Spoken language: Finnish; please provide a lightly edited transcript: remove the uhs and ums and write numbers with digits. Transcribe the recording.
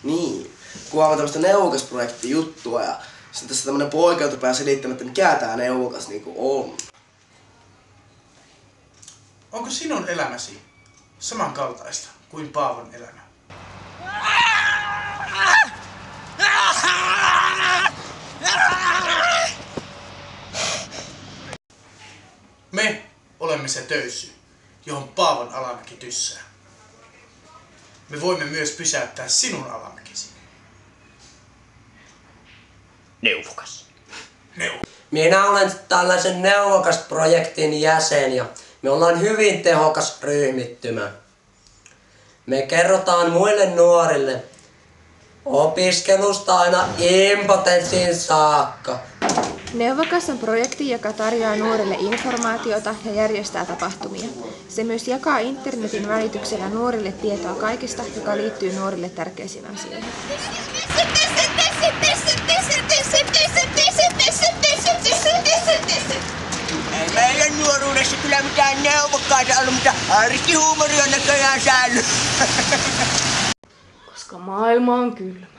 Niin. Kuvaamme tämmöstä neuvokasprojektijuttua ja sitten tässä tämmönen poika rupeaa selittämään, että mikä tää neuvokas niinku on. Onko sinun elämäsi samankaltaista kuin Paavon elämä? Me olemme se töyssy, johon Paavon alamäki tyssää. Me voimme myös pysäyttää sinun alamäkisi. Neuvokas. Minä olen tällaisen neuvokasprojektin jäsen ja me ollaan hyvin tehokas ryhmittymä. Me kerrotaan muille nuorille opiskelusta aina impotenssiin saakka. Neuvokas on projekti, joka tarjoaa nuorille informaatiota ja järjestää tapahtumia. Se myös jakaa internetin välityksellä nuorille tietoa kaikesta, joka liittyy nuorille tärkeisiin asioihin. Ei meidän nuoruudessa kyllä mitään neuvokkaita ollut, mutta aristihuumori on näköjään säily. Koska maailma on kylmä.